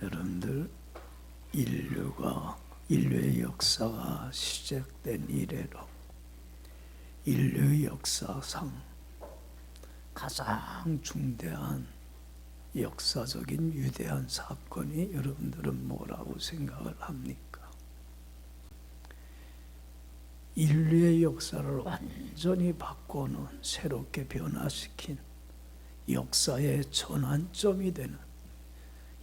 여러분들, 인류의 역사가 시작된 이래로 인류 역사상 가장 중대한 역사적인 위대한 사건이 여러분들은 뭐라고 생각을 합니까? 인류의 역사를 완전히 바꿔놓은, 새롭게 변화시킨 역사의 전환점이 되는,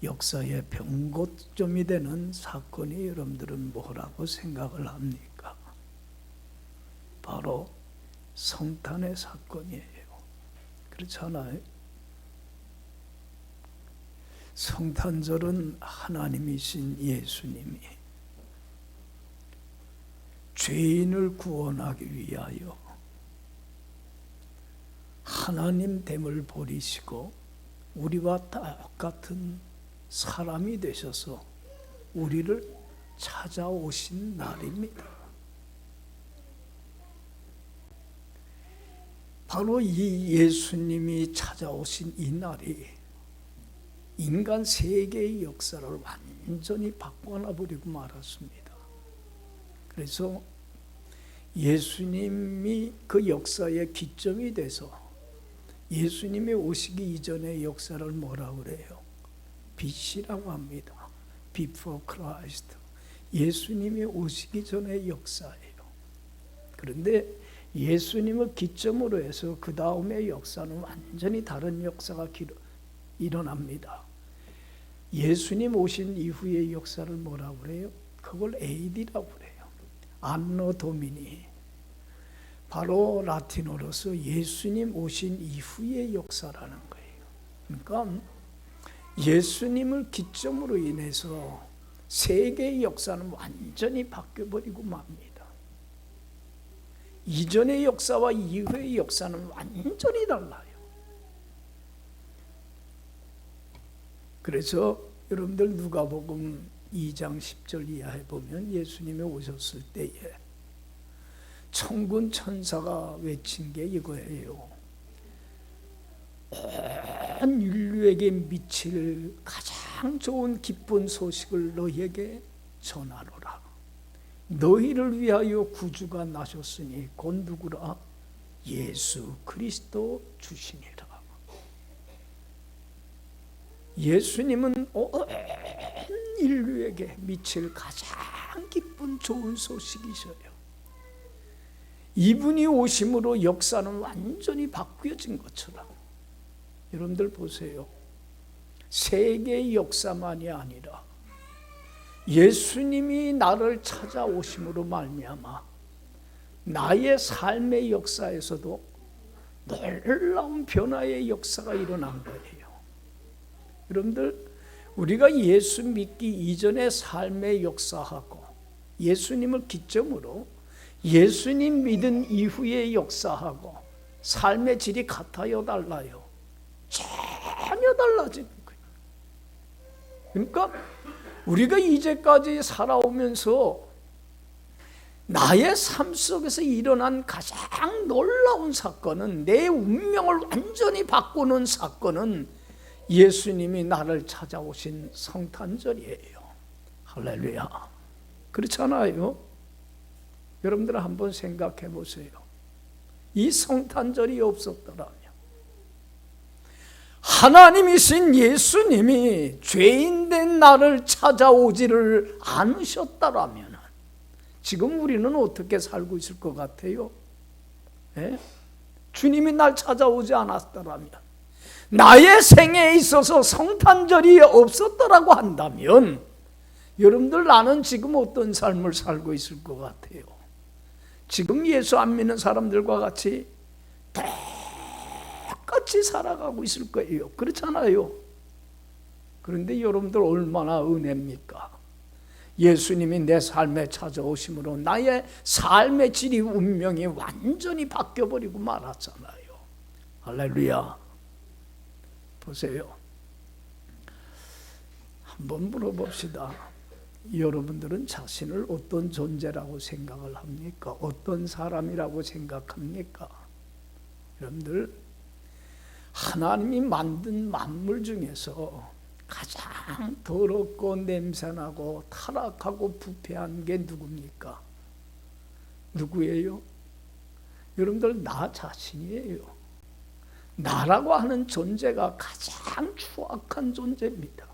역사의 변곡점이 되는 사건이 여러분들은 뭐라고 생각을 합니까? 바로 성탄의 사건이에요. 그렇잖아요. 성탄절은 하나님이신 예수님이 죄인을 구원하기 위하여 하나님됨을 버리시고 우리와 똑같은 사람이 되셔서 우리를 찾아오신 날입니다. 바로 이 예수님이 찾아오신 이 날이 인간 세계의 역사를 완전히 바꿔놔버리고 말았습니다. 그래서 예수님이 그 역사의 기점이 돼서 예수님이 오시기 이전의 역사를 뭐라고 그래요? BC라고 합니다. Before Christ. 예수님이 오시기 전의 역사예요. 그런데 예수님을 기점으로 해서 그 다음의 역사는 완전히 다른 역사가 일어납니다. 예수님 오신 이후의 역사를 뭐라고 그래요? 그걸 AD라고 그래요. 안노 도미니. 바로 라틴어로서 예수님 오신 이후의 역사라는 거예요. 그러니까 예수님을 기점으로 인해서 세계의 역사는 완전히 바뀌어버리고 맙니다. 이전의 역사와 이후의 역사는 완전히 달라요. 그래서 여러분들 누가복음 2장 10절 이하에 보면 예수님이 오셨을 때에 천군 천사가 외친 게 이거예요. 온 인류에게 미칠 가장 좋은 기쁜 소식을 너희에게 전하노라. 너희를 위하여 구주가 나셨으니 곧 누구라? 예수 그리스도 주시니라. 예수님은 온 인류에게 미칠 가장 기쁜 좋은 소식이셔요. 이분이 오심으로 역사는 완전히 바뀌어진 것처럼, 여러분들 보세요. 세계의 역사만이 아니라 예수님이 나를 찾아오심으로 말미암아 나의 삶의 역사에서도 놀라운 변화의 역사가 일어난 거예요. 여러분들, 우리가 예수 믿기 이전의 삶의 역사하고 예수님을 기점으로 예수님 믿은 이후의 역사하고 삶의 질이 같아요, 달라요? 전혀 달라지는 거예요. 그러니까 우리가 이제까지 살아오면서 나의 삶 속에서 일어난 가장 놀라운 사건은, 내 운명을 완전히 바꾸는 사건은 예수님이 나를 찾아오신 성탄절이에요. 할렐루야. 그렇잖아요. 여러분들 한번 생각해 보세요. 이 성탄절이 없었더라면, 하나님이신 예수님이 죄인된 나를 찾아오지를 않으셨더라면 지금 우리는 어떻게 살고 있을 것 같아요? 예? 주님이 날 찾아오지 않았더라면, 나의 생애에 있어서 성탄절이 없었더라고 한다면 여러분들, 나는 지금 어떤 삶을 살고 있을 것 같아요? 지금 예수 안 믿는 사람들과 같이 똑같이 살아가고 있을 거예요. 그렇잖아요. 그런데 여러분들, 얼마나 은혜입니까? 예수님이 내 삶에 찾아오심으로 나의 삶의 질이, 운명이 완전히 바뀌어버리고 말았잖아요. 할렐루야. 보세요. 한번 물어봅시다. 여러분들은 자신을 어떤 존재라고 생각을 합니까? 어떤 사람이라고 생각합니까? 여러분들, 하나님이 만든 만물 중에서 가장 더럽고 냄새나고 타락하고 부패한 게 누굽니까? 누구예요? 여러분들, 나 자신이에요. 나라고 하는 존재가 가장 추악한 존재입니다.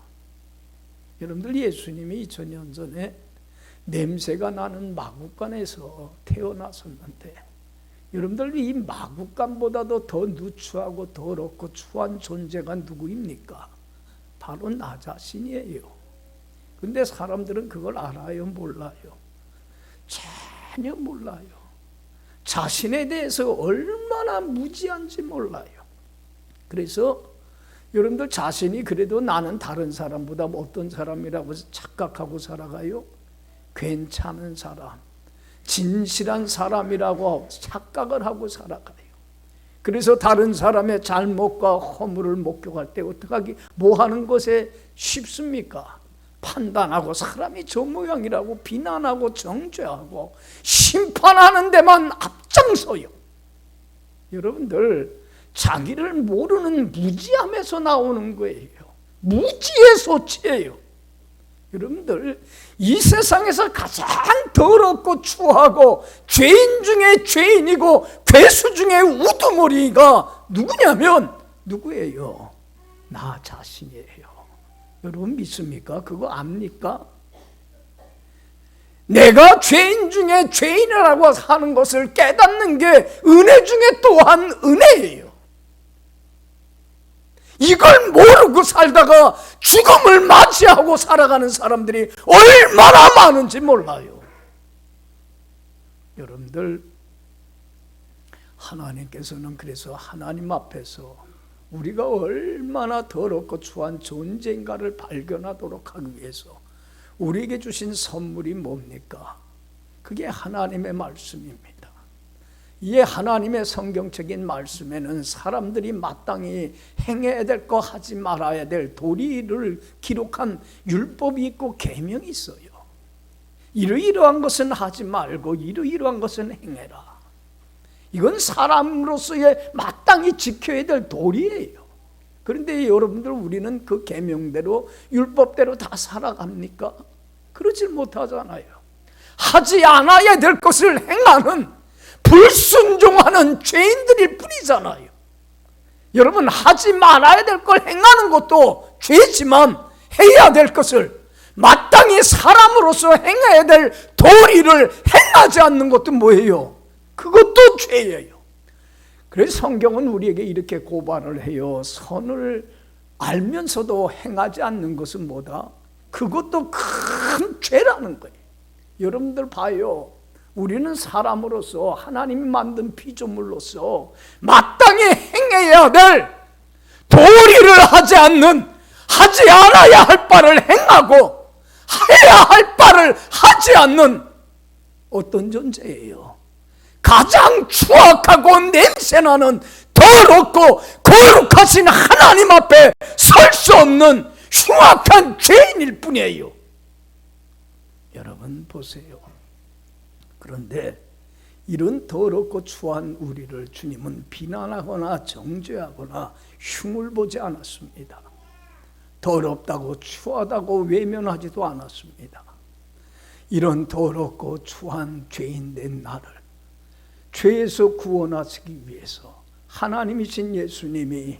여러분들, 예수님이 2000년 전에 냄새가 나는 마구간에서 태어나셨는데, 여러분들, 이 마구간보다도 더 누추하고 더럽고 추한 존재가 누구입니까? 바로 나 자신이에요. 근데 사람들은 그걸 알아요? 몰라요? 전혀 몰라요. 자신에 대해서 얼마나 무지한지 몰라요. 그래서 여러분들, 자신이 그래도 나는 다른 사람보다 어떤 사람이라고 착각하고 살아가요? 괜찮은 사람, 진실한 사람이라고 착각을 하고 살아가요. 그래서 다른 사람의 잘못과 허물을 목격할 때 어떻게 뭐 하는 것에 쉽습니까? 판단하고 사람이 저 모양이라고 비난하고 정죄하고 심판하는 데만 앞장서요. 여러분들, 자기를 모르는 무지함에서 나오는 거예요. 무지의 소치예요. 여러분들, 이 세상에서 가장 더럽고 추하고 죄인 중에 죄인이고 괴수 중에 우두머리가 누구냐면 누구예요? 나 자신이에요. 여러분, 믿습니까? 그거 압니까? 내가 죄인 중에 죄인이라고 하는 것을 깨닫는 게 은혜 중에 또한 은혜예요. 이걸 모르고 살다가 죽음을 맞이하고 살아가는 사람들이 얼마나 많은지 몰라요. 여러분들, 하나님께서는 그래서 하나님 앞에서 우리가 얼마나 더럽고 추한 존재인가를 발견하도록 하기 위해서 우리에게 주신 선물이 뭡니까? 그게 하나님의 말씀입니다. 이 하나님의 성경적인 말씀에는 사람들이 마땅히 행해야 될 거 하지 말아야 될 도리를 기록한 율법이 있고 계명이 있어요. 이러이러한 것은 하지 말고 이러이러한 것은 행해라. 이건 사람으로서의 마땅히 지켜야 될 도리예요. 그런데 여러분들, 우리는 그 계명대로 율법대로 다 살아갑니까? 그러질 못하잖아요. 하지 않아야 될 것을 행하는, 불순종하는 죄인들일 뿐이잖아요. 여러분, 하지 말아야 될 걸 행하는 것도 죄지만 해야 될 것을 마땅히 사람으로서 행해야 될 도리를 행하지 않는 것도 뭐예요? 그것도 죄예요. 그래서 성경은 우리에게 이렇게 고발을 해요. 선을 알면서도 행하지 않는 것은 뭐다? 그것도 큰 죄라는 거예요. 여러분들 봐요. 우리는 사람으로서 하나님이 만든 피조물로서 마땅히 행해야 될 도리를 하지 않아야 할 바를 행하고 해야 할 바를 하지 않는 어떤 존재예요. 가장 추악하고 냄새나는 더럽고 거룩하신 하나님 앞에 설 수 없는 흉악한 죄인일 뿐이에요. 여러분 보세요. 그런데 이런 더럽고 추한 우리를 주님은 비난하거나 정죄하거나 흉을 보지 않았습니다. 더럽다고 추하다고 외면하지도 않았습니다. 이런 더럽고 추한 죄인된 나를 죄에서 구원하시기 위해서 하나님이신 예수님이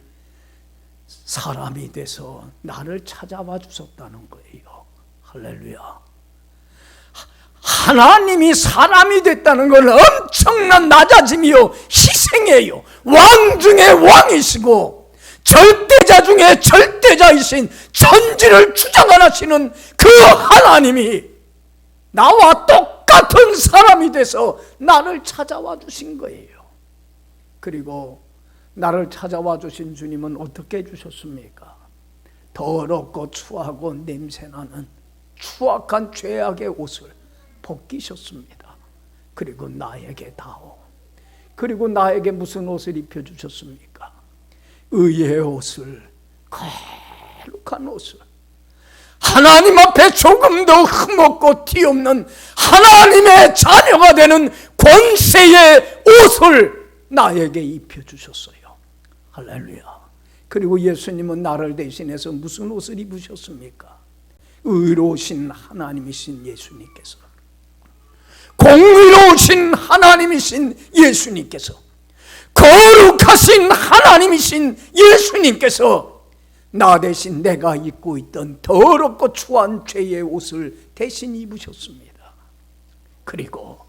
사람이 돼서 나를 찾아와 주셨다는 거예요. 할렐루야. 하나님이 사람이 됐다는 건 엄청난 낮아짐이요, 희생이에요. 왕 중에 왕이시고 절대자 중에 절대자이신 천지를 주장하시는 그 하나님이 나와 똑같은 사람이 돼서 나를 찾아와 주신 거예요. 그리고 나를 찾아와 주신 주님은 어떻게 해주셨습니까? 더럽고 추하고 냄새나는 추악한 죄악의 옷을 벗기셨습니다. 그리고 나에게 다오. 그리고 나에게 무슨 옷을 입혀주셨습니까? 의의 옷을, 거룩한 옷을, 하나님 앞에 조금도 흠없고 티없는 하나님의 자녀가 되는 권세의 옷을 나에게 입혀주셨어요. 할렐루야. 그리고 예수님은 나를 대신해서 무슨 옷을 입으셨습니까? 의로우신 하나님이신 예수님께서, 공의로우신 하나님이신 예수님께서, 거룩하신 하나님이신 예수님께서 나 대신 내가 입고 있던 더럽고 추한 죄의 옷을 대신 입으셨습니다. 그리고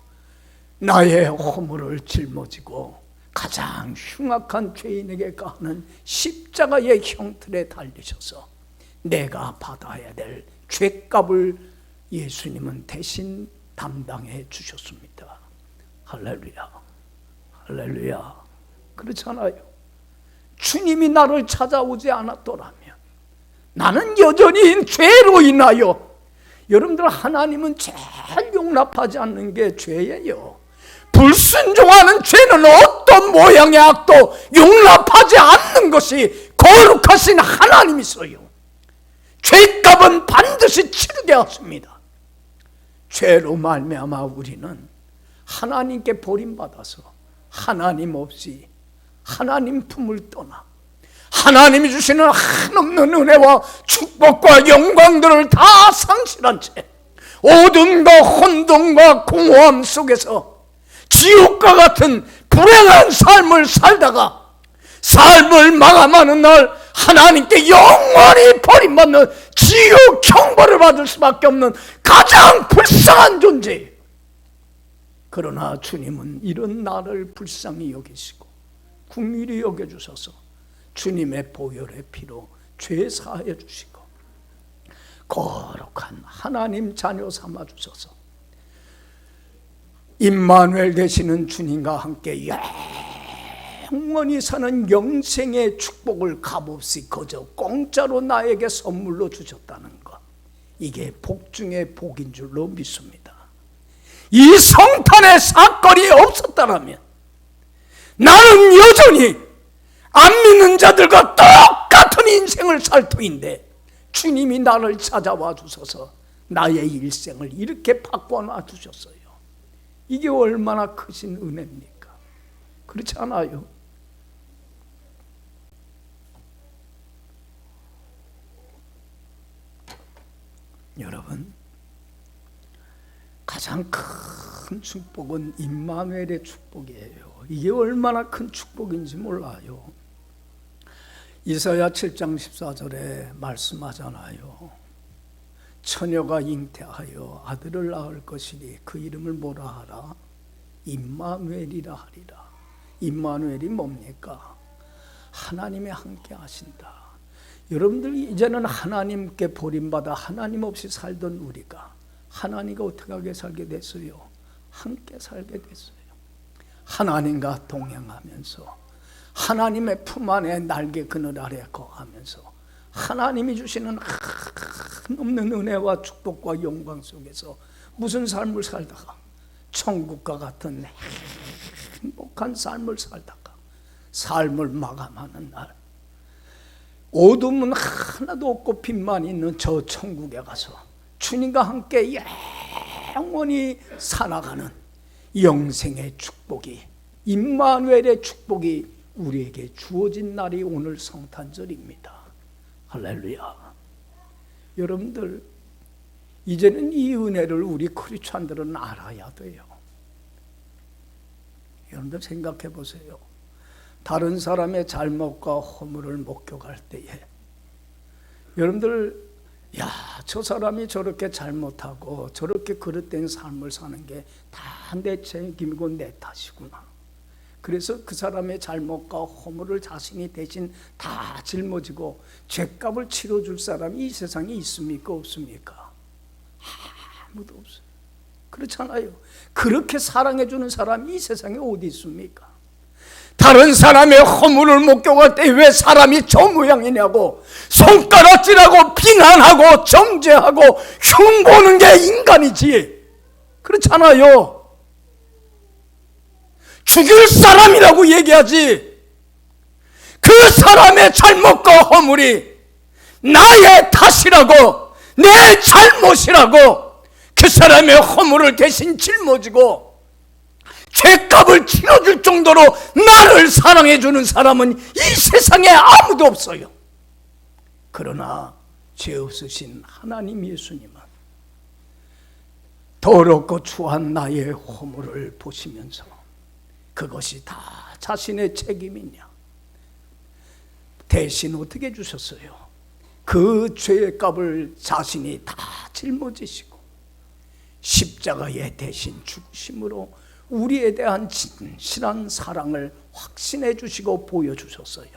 나의 허물을 짊어지고 가장 흉악한 죄인에게 가하는 십자가의 형틀에 달리셔서 내가 받아야 될 죄값을 예수님은 대신 담당해 주셨습니다. 할렐루야, 할렐루야. 그렇잖아요. 주님이 나를 찾아오지 않았더라면 나는 여전히 죄로 인하여, 여러분들, 하나님은 제일 용납하지 않는 게 죄예요. 불순종하는 죄는 어떤 모양의 악도 용납하지 않는 것이 거룩하신 하나님이세요. 죄값은 반드시 치르게 하십니다. 죄로 말미암아 우리는 하나님께 버림받아서 하나님 없이 하나님 품을 떠나 하나님이 주시는 한없는 은혜와 축복과 영광들을 다 상실한 채 어둠과 혼돈과 공허함 속에서 지옥과 같은 불행한 삶을 살다가 삶을 마감하는 날 하나님께 영원히 버림받는 지옥 형벌을 받을 수밖에 없는 가장 불쌍한 존재예요. 그러나 주님은 이런 나를 불쌍히 여기시고 긍휼히 여겨주셔서 주님의 보혈의 피로 죄 사하여 주시고 거룩한 하나님 자녀 삼아 주셔서 임마누엘 되시는 주님과 함께 영원히 사는 영생의 축복을 값없이 거저 공짜로 나에게 선물로 주셨다는 것, 이게 복 중에 복인 줄로 믿습니다. 이 성탄의 사건이 없었다면 나는 여전히 안 믿는 자들과 똑같은 인생을 살 터인데 주님이 나를 찾아와 주셔서 나의 일생을 이렇게 바꿔놔 주셨어요. 이게 얼마나 크신 은혜입니까? 그렇지 않아요? 여러분, 가장 큰 축복은 임마누엘의 축복이에요. 이게 얼마나 큰 축복인지 몰라요. 이사야 7장 14절에 말씀하잖아요. 처녀가 잉태하여 아들을 낳을 것이니 그 이름을 뭐라 하라? 임마누엘이라 하리라. 임마누엘이 뭡니까? 하나님이 함께 하신다. 여러분들이 이제는 하나님께 버림받아 하나님 없이 살던 우리가 하나님과 어떻게 살게 됐어요? 함께 살게 됐어요. 하나님과 동행하면서 하나님의 품 안에 날개 그늘 아래 거하면서 하나님이 주시는 한없는 은혜와 축복과 영광 속에서 무슨 삶을 살다가 천국과 같은 행복한 삶을 살다가 삶을 마감하는 날 어둠은 하나도 없고 빛만 있는 저 천국에 가서 주님과 함께 영원히 살아가는 영생의 축복이, 임마누엘의 축복이 우리에게 주어진 날이 오늘 성탄절입니다. 할렐루야. 여러분들, 이제는 이 은혜를 우리 크리스찬들은 알아야 돼요. 여러분들 생각해 보세요. 다른 사람의 잘못과 허물을 목격할 때에 여러분들, 야, 저 사람이 저렇게 잘못하고 저렇게 그릇된 삶을 사는 게 다 내 책임이고 내 탓이구나. 그래서 그 사람의 잘못과 허물을 자신이 대신 다 짊어지고 죄값을 치러줄 사람이 이 세상에 있습니까? 없습니까? 아무도 없어요. 그렇잖아요. 그렇게 사랑해주는 사람이 이 세상에 어디 있습니까? 다른 사람의 허물을 목격할 때 왜 사람이 저 모양이냐고 손가락질하고 비난하고 정죄하고 흉보는 게 인간이지. 그렇잖아요. 죽일 사람이라고 얘기하지. 그 사람의 잘못과 허물이 나의 탓이라고, 내 잘못이라고 그 사람의 허물을 대신 짊어지고 죄값을 치러줄 정도로 나를 사랑해주는 사람은 이 세상에 아무도 없어요. 그러나 죄 없으신 하나님 예수님은 더럽고 추한 나의 허물을 보시면서 그것이 다 자신의 책임이냐, 대신 어떻게 주셨어요? 그 죄값을 자신이 다 짊어지시고 십자가에 대신 죽으심으로 우리에 대한 진실한 사랑을 확신해 주시고 보여주셨어요.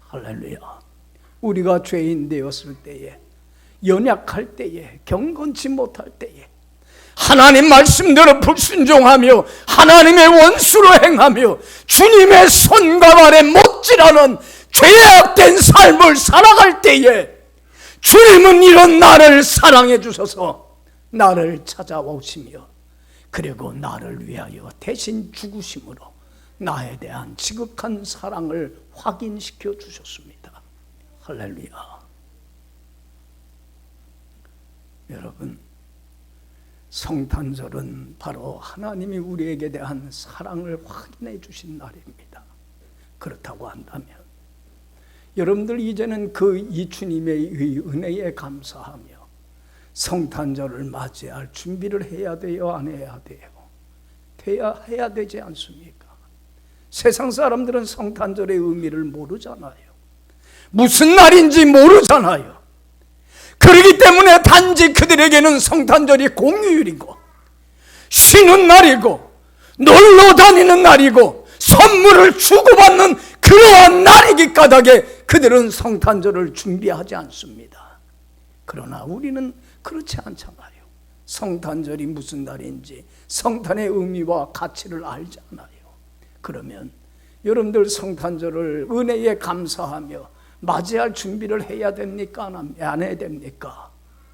할렐루야. 우리가 죄인 되었을 때에, 연약할 때에, 경건치 못할 때에 하나님 말씀대로 불순종하며 하나님의 원수로 행하며 주님의 손과 발에 못질하는 죄악된 삶을 살아갈 때에 주님은 이런 나를 사랑해 주셔서 나를 찾아오시며 그리고 나를 위하여 대신 죽으심으로 나에 대한 지극한 사랑을 확인시켜 주셨습니다. 할렐루야. 여러분, 성탄절은 바로 하나님이 우리에게 대한 사랑을 확인해 주신 날입니다. 그렇다고 한다면 여러분들 이제는 이 주님의 은혜에 감사하며 성탄절을 맞이할 준비를 해야 돼요? 안 해야 돼요? 해야 되지 않습니까? 세상 사람들은 성탄절의 의미를 모르잖아요. 무슨 날인지 모르잖아요. 그렇기 때문에 단지 그들에게는 성탄절이 공휴일이고 쉬는 날이고 놀러 다니는 날이고 선물을 주고받는 그러한 날이기 까닭에 그들은 성탄절을 준비하지 않습니다. 그러나 우리는 그렇지 않잖아요. 성탄절이 무슨 날인지 성탄의 의미와 가치를 알지 않아요. 그러면 여러분들 성탄절을 은혜에 감사하며 맞이할 준비를 해야 됩니까? 안 해야 됩니까?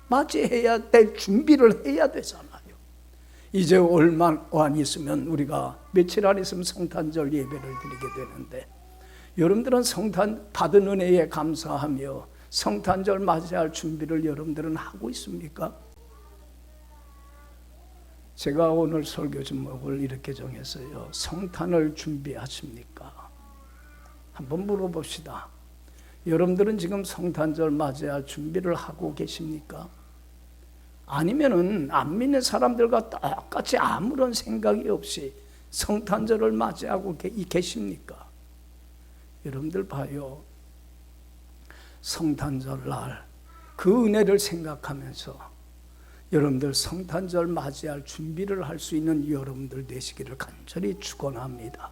맞이해야 될 준비를 해야 되잖아요. 이제 얼마 안 있으면 우리가 며칠 안 있으면 성탄절 예배를 드리게 되는데 여러분들은 성탄 받은 은혜에 감사하며 성탄절 맞이할 준비를 여러분들은 하고 있습니까? 제가 오늘 설교 제목을 이렇게 정했어요. 성탄을 준비하십니까? 한번 물어봅시다. 여러분들은 지금 성탄절 맞이할 준비를 하고 계십니까? 아니면은 안 믿는 사람들과 똑같이 아무런 생각이 없이 성탄절을 맞이하고 계십니까? 여러분들 봐요. 성탄절 날 그 은혜를 생각하면서 여러분들 성탄절 맞이할 준비를 할 수 있는 여러분들 되시기를 간절히 축원합니다.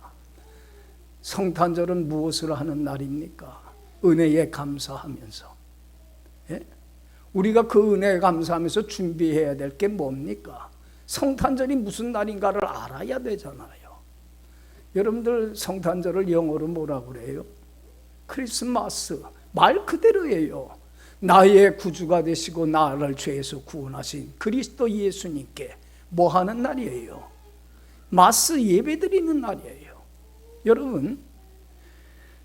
성탄절은 무엇을 하는 날입니까? 은혜에 감사하면서, 예? 우리가 그 은혜에 감사하면서 준비해야 될 게 뭡니까? 성탄절이 무슨 날인가를 알아야 되잖아요. 여러분들 성탄절을 영어로 뭐라 그래요? 크리스마스. 말 그대로예요. 나의 구주가 되시고 나를 죄에서 구원하신 그리스도 예수님께 뭐 하는 날이에요? 마스 예배 드리는 날이에요. 여러분,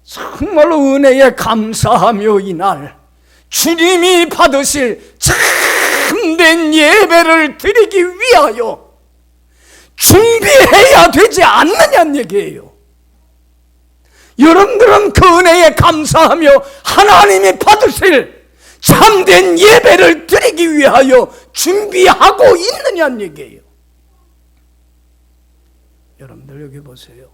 정말로 은혜에 감사하며 이날 주님이 받으실 참된 예배를 드리기 위하여 준비해야 되지 않느냐는 얘기예요. 여러분들은 그 은혜에 감사하며 하나님이 받으실 참된 예배를 드리기 위하여 준비하고 있느냐는 얘기예요. 여러분들 여기 보세요.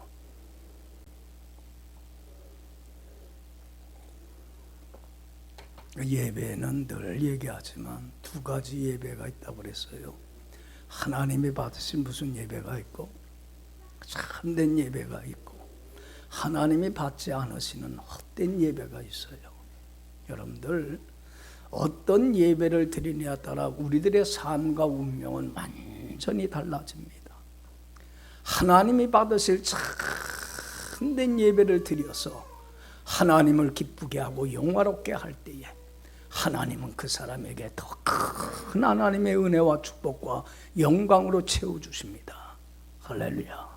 예배는 늘 얘기하지만 두 가지 예배가 있다고 그랬어요. 하나님이 받으신 무슨 예배가 있고 참된 예배가 있고 하나님이 받지 않으시는 헛된 예배가 있어요. 여러분들 어떤 예배를 드리냐에 따라 우리들의 삶과 운명은 완전히 달라집니다. 하나님이 받으실 참된 예배를 드려서 하나님을 기쁘게 하고 영화롭게 할 때에 하나님은 그 사람에게 더 큰 하나님의 은혜와 축복과 영광으로 채워주십니다. 할렐루야.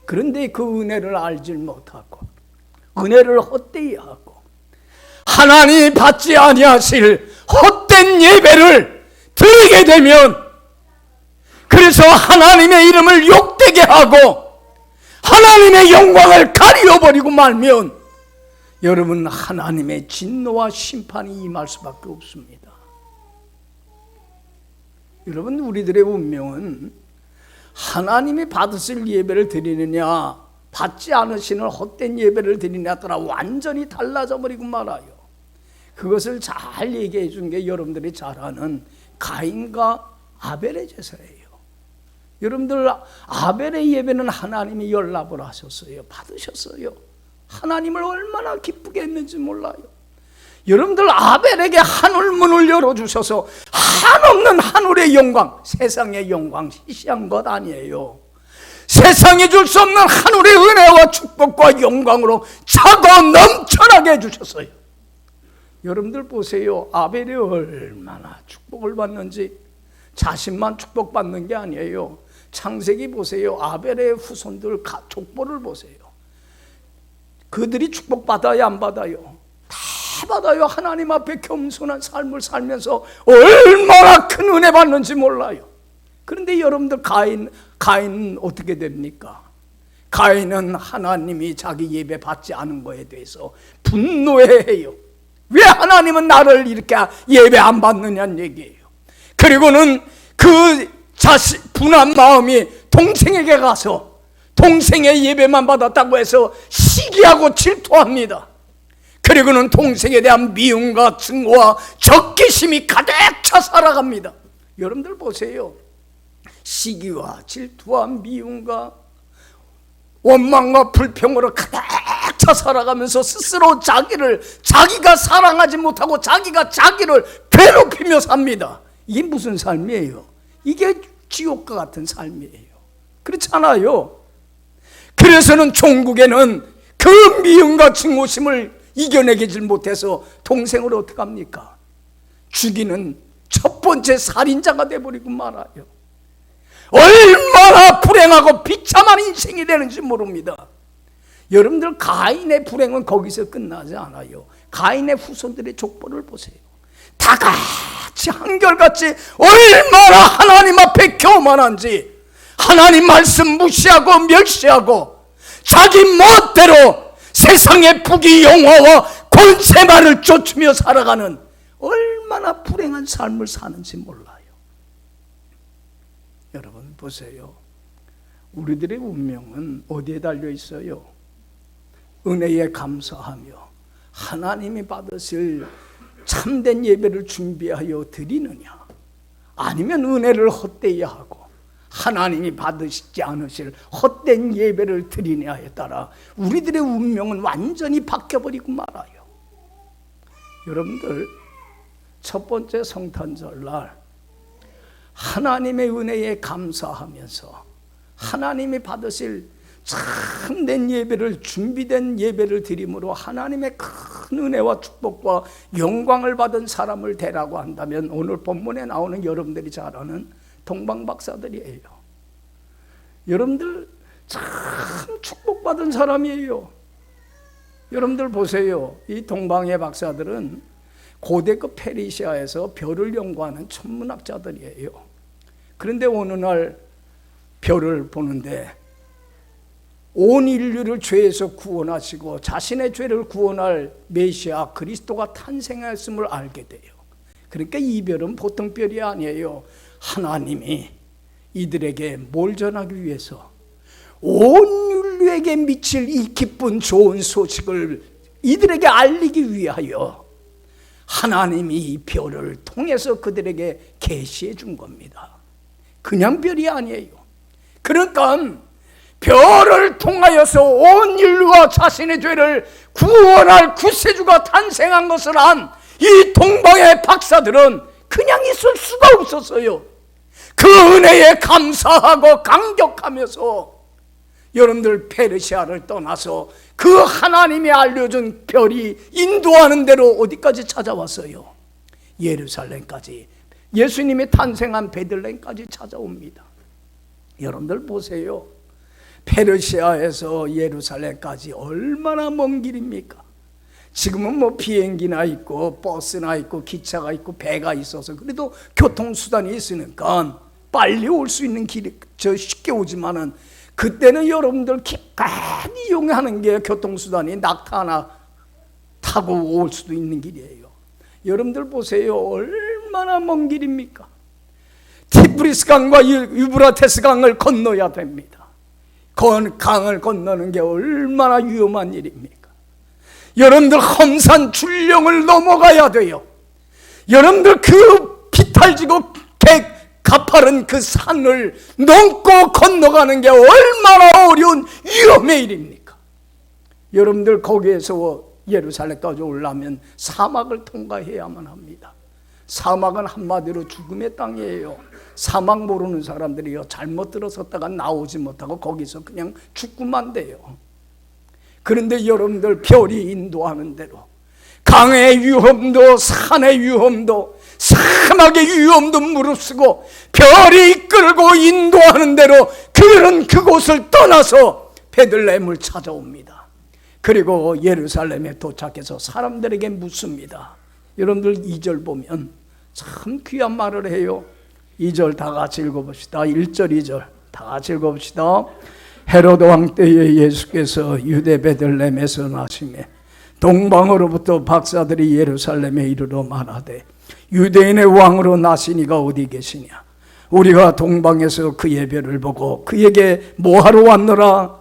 그런데 그 은혜를 알지 못하고 은혜를 헛되이 하고 하나님이 받지 아니하실 헛된 예배를 드리게 되면 그래서 하나님의 이름을 욕되게 하고 하나님의 영광을 가려버리고 말면 여러분, 하나님의 진노와 심판이 임할 수밖에 없습니다. 여러분, 우리들의 운명은 하나님이 받으실 예배를 드리느냐 받지 않으시는 헛된 예배를 드리느냐에 따라 완전히 달라져 버리고 말아요. 그것을 잘 얘기해 준 게 여러분들이 잘 아는 가인과 아벨의 제사예요. 여러분들, 아벨의 예배는 하나님이 연락을 하셨어요. 받으셨어요. 하나님을 얼마나 기쁘게 했는지 몰라요. 여러분들, 아벨에게 하늘문을 열어주셔서 한없는 하늘의 영광, 세상의 영광 시시한 것 아니에요. 세상에 줄 수 없는 하늘의 은혜와 축복과 영광으로 차고 넘쳐나게 해주셨어요. 여러분들 보세요. 아벨이 얼마나 축복을 받는지. 자신만 축복받는 게 아니에요. 창세기 보세요. 아벨의 후손들 족보를 보세요. 그들이 축복받아야 안 받아요? 다 받아요. 하나님 앞에 겸손한 삶을 살면서 얼마나 큰 은혜 받는지 몰라요. 그런데 여러분들, 가인은 어떻게 됩니까? 가인은 하나님이 자기 예배 받지 않은 거에 대해서 분노해요. 왜 하나님은 나를 이렇게 예배 안 받느냐는 얘기예요. 그리고는 그 분한 마음이 동생에게 가서 동생의 예배만 받았다고 해서 시기하고 질투합니다. 그리고는 동생에 대한 미움과 증오와 적개심이 가득 차 살아갑니다. 여러분들 보세요. 시기와 질투와 미움과 원망과 불평으로 가득 차 살아가면서 스스로 자기가 사랑하지 못하고 자기가 자기를 괴롭히며 삽니다. 이게 무슨 삶이에요? 이게 지옥과 같은 삶이에요. 그렇잖아요. 그래서는 종국에는 그 미움과 증오심을 이겨내지 못해서 동생을 어떻게 합니까? 죽이는 첫 번째 살인자가 돼버리고 말아요. 얼마나 불행하고 비참한 인생이 되는지 모릅니다. 여러분들, 가인의 불행은 거기서 끝나지 않아요. 가인의 후손들의 족보를 보세요. 다 같이 한결같이 얼마나 하나님 앞에 교만한지, 하나님 말씀 무시하고 멸시하고 자기 멋대로 세상의 부귀영화와 권세만을 쫓으며 살아가는 얼마나 불행한 삶을 사는지 몰라요. 여러분 보세요. 우리들의 운명은 어디에 달려 있어요? 은혜에 감사하며 하나님이 받으실 참된 예배를 준비하여 드리느냐, 아니면 은혜를 헛되이 하고 하나님이 받으시지 않으실 헛된 예배를 드리냐에 따라 우리들의 운명은 완전히 바뀌어버리고 말아요. 여러분들, 첫 번째 성탄절날 하나님의 은혜에 감사하면서 하나님이 받으실 참된 예배를, 준비된 예배를 드림으로 하나님의 큰 은혜와 축복과 영광을 받은 사람을 되라고 한다면 오늘 본문에 나오는 여러분들이 잘 아는 동방박사들이에요. 여러분들 참 축복받은 사람이에요. 여러분들 보세요. 이 동방의 박사들은 고대급 페르시아에서 별을 연구하는 천문학자들이에요. 그런데 어느 날 별을 보는데 온 인류를 죄에서 구원하시고 자신의 죄를 구원할 메시아 그리스도가 탄생했음을 알게 돼요. 그러니까 이 별은 보통 별이 아니에요. 하나님이 이들에게 뭘 전하기 위해서 온 인류에게 미칠 이 기쁜 좋은 소식을 이들에게 알리기 위하여 하나님이 이 별을 통해서 그들에게 계시해 준 겁니다. 그냥 별이 아니에요. 그러니까 별을 통하여서 온 인류와 자신의 죄를 구원할 구세주가 탄생한 것을 안 이 동방의 박사들은 그냥 있을 수가 없었어요. 그 은혜에 감사하고 감격하면서 여러분들 페르시아를 떠나서 그 하나님이 알려준 별이 인도하는 대로 어디까지 찾아왔어요? 예루살렘까지, 예수님이 탄생한 베들레헴까지 찾아옵니다. 여러분들 보세요. 페르시아에서 예루살렘까지 얼마나 먼 길입니까? 지금은 뭐 비행기나 있고 버스나 있고 기차가 있고 배가 있어서 그래도 교통수단이 있으니까 빨리 올 수 있는 길이 쉽게 오지만은 그때는 여러분들 기꺼이 이용하는 게 교통수단이 낙타 하나 타고 올 수도 있는 길이에요. 여러분들 보세요. 얼마나 먼 길입니까? 티브리스 강과 유브라테스 강을 건너야 됩니다. 강을 건너는 게 얼마나 위험한 일입니까? 여러분들 험산 줄령을 넘어가야 돼요. 여러분들 그 비탈지고 가파른 그 산을 넘고 건너가는 게 얼마나 어려운 위험의 일입니까? 여러분들 거기에서 예루살렘까지 오려면 사막을 통과해야만 합니다. 사막은 한마디로 죽음의 땅이에요. 사막 모르는 사람들이요, 잘못 들어섰다가 나오지 못하고 거기서 그냥 죽고만 돼요. 그런데 여러분들 별이 인도하는 대로 강의 위험도 산의 위험도 사막의 위험도 무릅쓰고 별이 이끌고 인도하는 대로 그들은 그곳을 떠나서 베들레헴을 찾아옵니다. 그리고 예루살렘에 도착해서 사람들에게 묻습니다. 여러분들 2절 보면 참 귀한 말을 해요. 2절 다 같이 읽어봅시다. 1절 2절 다 같이 읽어봅시다. 헤로드 왕 때에 예수께서 유대 베들레헴에서 나시매 동방으로부터 박사들이 예루살렘에 이르러 말하되 유대인의 왕으로 나시니가 어디 계시냐? 우리가 동방에서 그의 별을 보고 그에게 뭐하러 왔노라?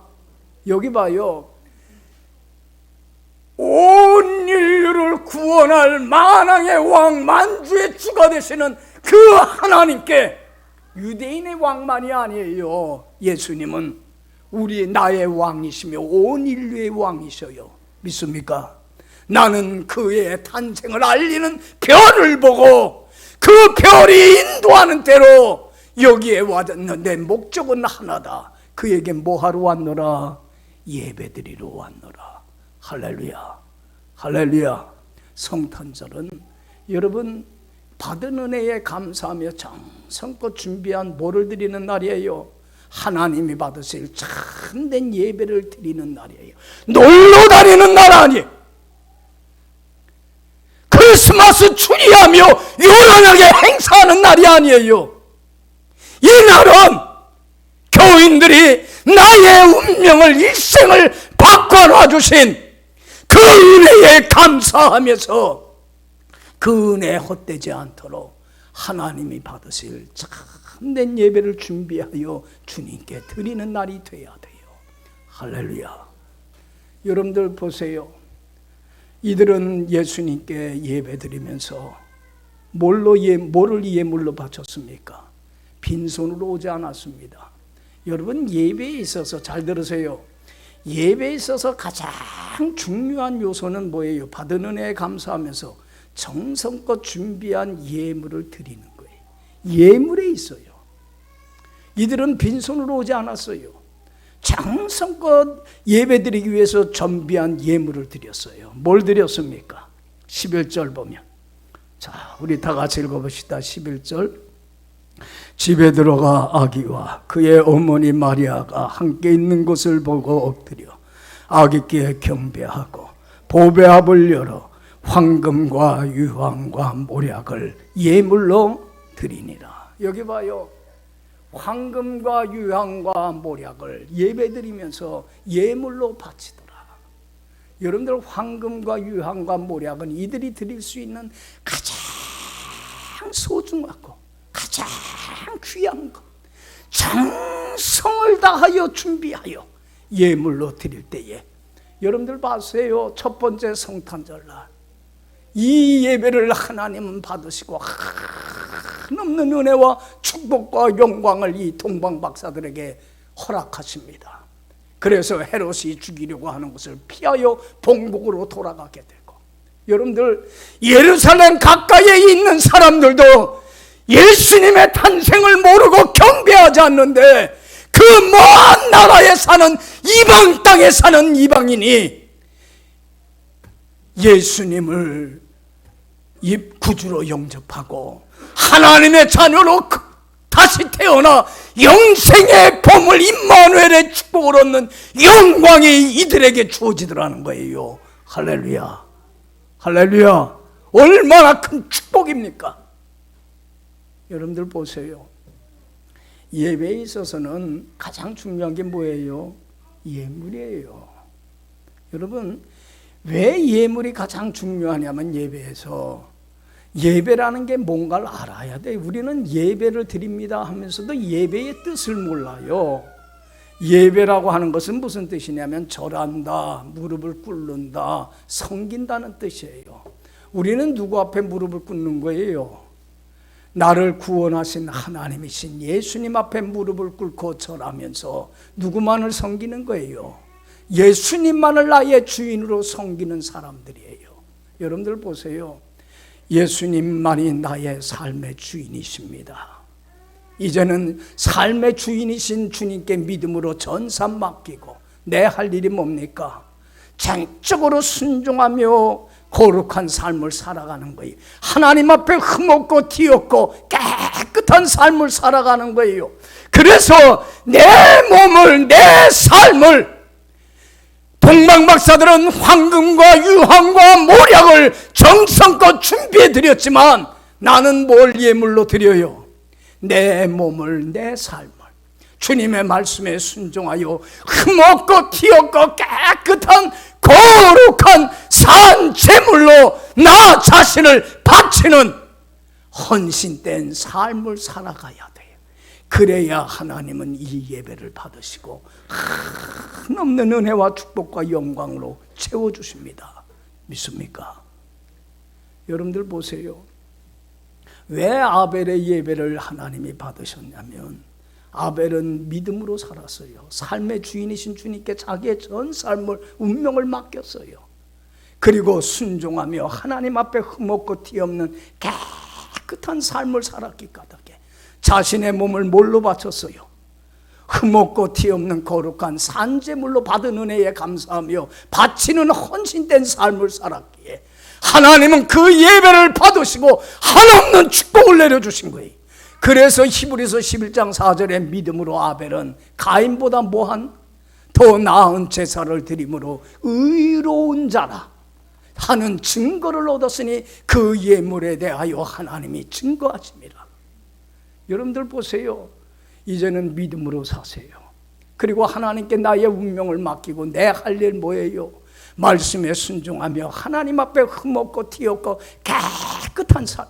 여기 봐요. 온 인류를 구원할 만왕의 왕, 만주의 주가 되시는 그 하나님께, 유대인의 왕만이 아니에요. 예수님은 나의 왕이시며 온 인류의 왕이셔요. 믿습니까? 나는 그의 탄생을 알리는 별을 보고 그 별이 인도하는 대로 여기에 왔는데 목적은 하나다. 그에게 뭐하러 왔노라? 예배드리러 왔노라. 할렐루야, 할렐루야. 성탄절은 여러분 받은 은혜에 감사하며 정성껏 준비한 뭐를 드리는 날이에요? 하나님이 받으실 참된 예배를 드리는 날이에요. 놀러 다니는 날 아니에요. 크리스마스 추리하며 요란하게 행사하는 날이 아니에요. 이 날은 교인들이 나의 운명을, 일생을 바꿔놔 주신 그 은혜에 감사하면서 그 은혜에 헛되지 않도록 하나님이 받으실 참된 예배를 준비하여 주님께 드리는 날이 되어야 돼요. 할렐루야. 여러분들 보세요. 이들은 예수님께 예배 드리면서 뭐를 예물로 바쳤습니까? 빈손으로 오지 않았습니다. 여러분, 예배에 있어서 잘 들으세요. 예배에 있어서 가장 중요한 요소는 뭐예요? 받은 은혜에 감사하면서 정성껏 준비한 예물을 드리는 거예요. 예물에 있어요. 이들은 빈손으로 오지 않았어요. 정성껏 예배드리기 위해서 준비한 예물을 드렸어요. 뭘 드렸습니까? 11절 보면, 자, 우리 다 같이 읽어봅시다. 11절. 집에 들어가 아기와 그의 어머니 마리아가 함께 있는 것을 보고 엎드려 아기께 경배하고 보배압을 열어 황금과 유황과 모략을 예물로 드리니라. 여기 봐요. 황금과 유황과 모략을 예배드리면서 예물로 바치더라. 여러분들, 황금과 유황과 모략은 이들이 드릴 수 있는 가장 소중하고 가장 귀한 것, 정성을 다하여 준비하여 예물로 드릴 때에, 여러분들 봐세요. 첫 번째 성탄절날 이 예배를 하나님은 받으시고 한없는 은혜와 축복과 영광을 이 동방 박사들에게 허락하십니다. 그래서 헤롯이 죽이려고 하는 것을 피하여 본국으로 돌아가게 되고, 여러분들, 예루살렘 가까이에 있는 사람들도 예수님의 탄생을 모르고 경배하지 않는데, 그 먼 나라에 사는 이방 땅에 사는 이방인이 예수님을 구주로 영접하고 하나님의 자녀로 다시 태어나 영생의 보물 임마누엘의 축복을 얻는 영광이 이들에게 주어지더라는 거예요. 할렐루야, 할렐루야. 얼마나 큰 축복입니까? 여러분들 보세요. 예배에 있어서는 가장 중요한 게 뭐예요? 예물이에요. 여러분, 왜 예물이 가장 중요하냐면 예배에서 예배라는 게 뭔가를 알아야 돼. 우리는 예배를 드립니다 하면서도 예배의 뜻을 몰라요. 예배라고 하는 것은 무슨 뜻이냐면 절한다, 무릎을 꿇는다, 섬긴다는 뜻이에요. 우리는 누구 앞에 무릎을 꿇는 거예요? 나를 구원하신 하나님이신 예수님 앞에 무릎을 꿇고 절하면서 누구만을 섬기는 거예요? 예수님만을 나의 주인으로 섬기는 사람들이에요. 여러분들 보세요. 예수님만이 나의 삶의 주인이십니다. 이제는 삶의 주인이신 주님께 믿음으로 전사 맡기고 내 할 일이 뭡니까? 전적으로 순종하며 거룩한 삶을 살아가는 거예요. 하나님 앞에 흠없고 티없고 깨끗한 삶을 살아가는 거예요. 그래서 내 몸을, 내 삶을, 동방 박사들은 황금과 유황과 모략을 정성껏 준비해 드렸지만 나는 뭘 예물로 드려요? 내 몸을, 내 삶을 주님의 말씀에 순종하여 흠없고 티없고 깨끗한 거룩한 산 제물로 나 자신을 바치는 헌신된 삶을 살아가야 돼요. 그래야 하나님은 이 예배를 받으시고 한없는 은혜와 축복과 영광으로 채워주십니다. 믿습니까? 여러분들 보세요. 왜 아벨의 예배를 하나님이 받으셨냐면 아벨은 믿음으로 살았어요. 삶의 주인이신 주님께 자기의 전 삶을, 운명을 맡겼어요. 그리고 순종하며 하나님 앞에 흠없고 티없는 깨끗한 삶을 살았기 까닭에 자신의 몸을 뭘로 바쳤어요? 흠없고 티없는 거룩한 산제물로 받은 은혜에 감사하며 바치는 헌신된 삶을 살았기에 하나님은 그 예배를 받으시고 한없는 축복을 내려주신 거예요. 그래서 히브리서 11장 4절에 믿음으로 아벨은 가인보다 뭐한? 더 나은 제사를 드림으로 의로운 자라 하는 증거를 얻었으니 그 예물에 대하여 하나님이 증거하십니다. 여러분들 보세요. 이제는 믿음으로 사세요. 그리고 하나님께 나의 운명을 맡기고 내 할 일 뭐예요? 말씀에 순종하며 하나님 앞에 흠없고 티없고 깨끗한 삶.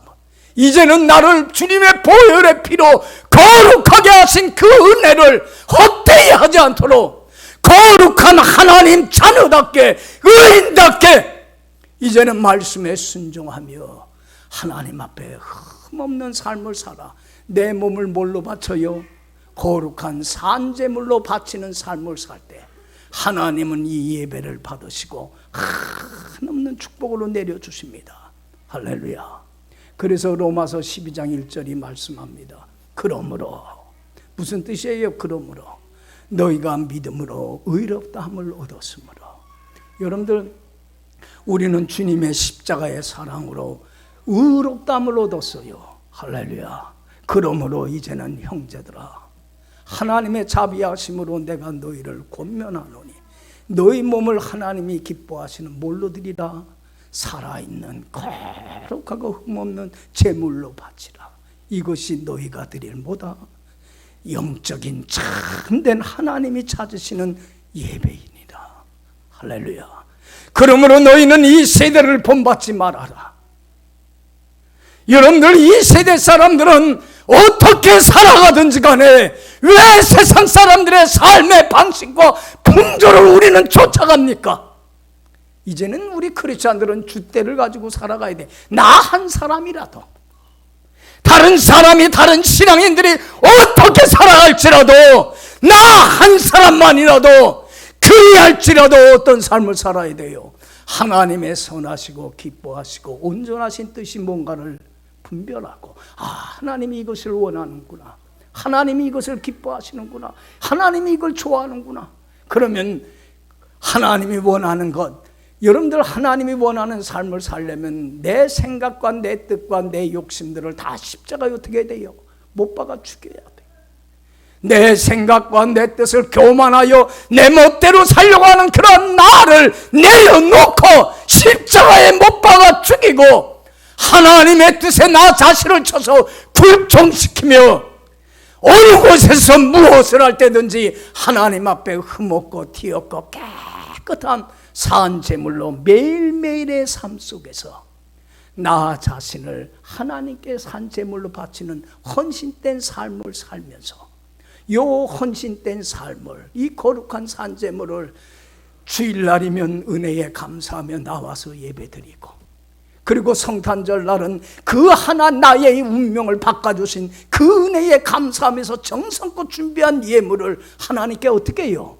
이제는 나를 주님의 보혈의 피로 거룩하게 하신 그 은혜를 헛되이 하지 않도록 거룩한 하나님 자녀답게, 의인답게 이제는 말씀에 순종하며 하나님 앞에 흠없는 삶을 살아 내 몸을 뭘로 바쳐요? 거룩한 산제물로 바치는 삶을 살 때 하나님은 이 예배를 받으시고 한없는 축복으로 내려주십니다. 할렐루야. 그래서 로마서 12장 1절이 말씀합니다. 그러므로, 무슨 뜻이에요? 그러므로 너희가 믿음으로 의롭다함을 얻었으므로. 여러분들, 우리는 주님의 십자가의 사랑으로 의롭다함을 얻었어요. 할렐루야. 그러므로 이제는 형제들아, 하나님의 자비하심으로 내가 너희를 권면하노니 너희 몸을 하나님이 기뻐하시는 뭘로 드리라? 살아있는 거룩하고 흠없는 제물로 바치라. 이것이 너희가 드릴 뭐다? 영적인 참된 하나님이 찾으시는 예배이니라. 할렐루야. 그러므로 너희는 이 세대를 본받지 말아라. 여러분들, 이 세대 사람들은 어떻게 살아가든지 간에 왜 세상 사람들의 삶의 방식과 풍조를 우리는 쫓아갑니까? 이제는 우리 크리스찬들은 줏대를 가지고 살아가야 돼. 나 한 사람이라도, 다른 사람이, 다른 신앙인들이 어떻게 살아갈지라도 나 한 사람만이라도 그리할지라도 어떤 삶을 살아야 돼요? 하나님의 선하시고 기뻐하시고 온전하신 뜻이 뭔가를 분별하고, 하나님이 이것을 원하는구나, 하나님이 이것을 기뻐하시는구나, 하나님이 이걸 좋아하는구나. 그러면 하나님이 원하는 것, 여러분들 하나님이 원하는 삶을 살려면 내 생각과 내 뜻과 내 욕심들을 다 십자가에 어떻게 해야 돼요? 못 박아 죽여야 돼. 내 생각과 내 뜻을 교만하여 내 멋대로 살려고 하는 그런 나를 내려놓고 십자가에 못 박아 죽이고 하나님의 뜻에 나 자신을 쳐서 불종시키며 어느 곳에서 무엇을 할 때든지 하나님 앞에 흠없고 티없고 깨끗한 산 제물로 매일매일의 삶 속에서 나 자신을 하나님께 산 제물로 바치는 헌신된 삶을 살면서 요 헌신된 삶을, 이 거룩한 산 제물을 주일날이면 은혜에 감사하며 나와서 예배드리고, 그리고 성탄절 날은 그 하나 나의 운명을 바꿔주신 그 은혜에 감사하면서 정성껏 준비한 예물을 하나님께 어떻게 해요?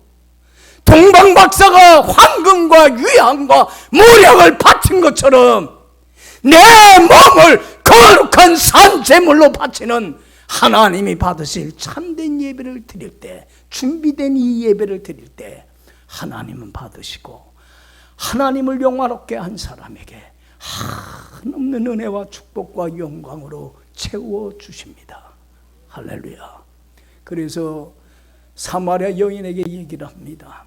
동방박사가 황금과 유향과 모략을 바친 것처럼 내 몸을 거룩한 산 제물로 바치는 하나님이 받으실 참된 예배를 드릴 때, 준비된 이 예배를 드릴 때 하나님은 받으시고 하나님을 영화롭게 한 사람에게 한없는 은혜와 축복과 영광으로 채워주십니다. 할렐루야. 그래서 사마리아 여인에게 얘기를 합니다.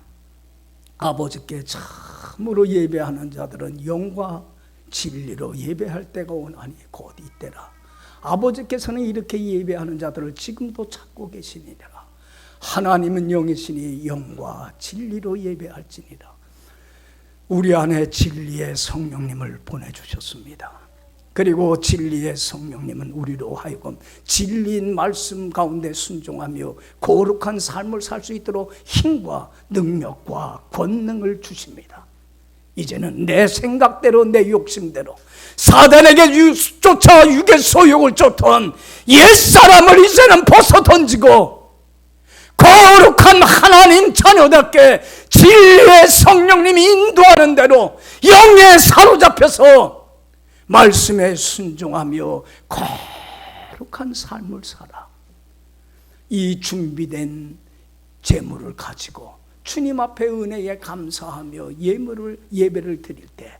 아버지께 참으로 예배하는 자들은 영과 진리로 예배할 때가 오나니 곧 이때라. 아버지께서는 이렇게 예배하는 자들을 지금도 찾고 계시니라. 하나님은 영이시니 영과 진리로 예배할지니라. 우리 안에 진리의 성령님을 보내주셨습니다. 그리고 진리의 성령님은 우리로 하여금 진리인 말씀 가운데 순종하며 거룩한 삶을 살 수 있도록 힘과 능력과 권능을 주십니다. 이제는 내 생각대로, 내 욕심대로 사단에게 쫓아 육의 소욕을 쫓던 옛사람을 이제는 벗어 던지고 거룩한 하나님 자녀답게 진리의 성령님이 인도하는 대로 영에 사로잡혀서 말씀에 순종하며 거룩한 삶을 살아 이 준비된 제물을 가지고 주님 앞에 은혜에 감사하며 예배를 드릴 때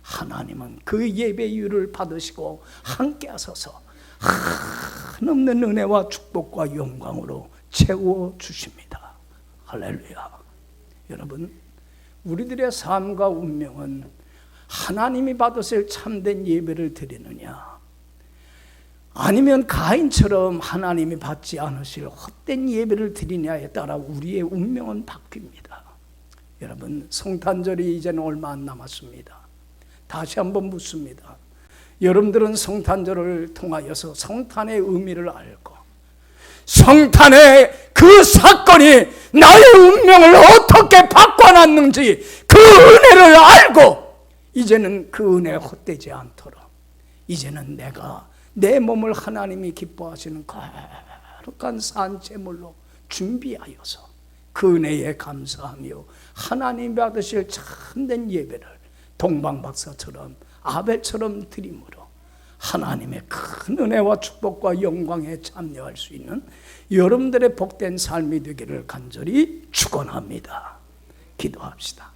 하나님은 그 예배율을 받으시고 함께 하셔서 한없는 은혜와 축복과 영광으로 채워주십니다. 할렐루야. 여러분, 우리들의 삶과 운명은 하나님이 받으실 참된 예배를 드리느냐, 아니면 가인처럼 하나님이 받지 않으실 헛된 예배를 드리냐에 따라 우리의 운명은 바뀝니다. 여러분, 성탄절이 이제는 얼마 안 남았습니다. 다시 한번 묻습니다. 여러분들은 성탄절을 통하여서 성탄의 의미를 알고 성탄의 그 사건이 나의 운명을 어떻게 바꿔놨는지 그 은혜를 알고 이제는 그 은혜가 헛되지 않도록 이제는 내가 내 몸을 하나님이 기뻐하시는 거룩한 산 제물로 준비하여서 그 은혜에 감사하며 하나님 받으실 참된 예배를 동방박사처럼 아벨처럼 드림으로 하나님의 큰 은혜와 축복과 영광에 참여할 수 있는 여러분들의 복된 삶이 되기를 간절히 축원합니다. 기도합시다.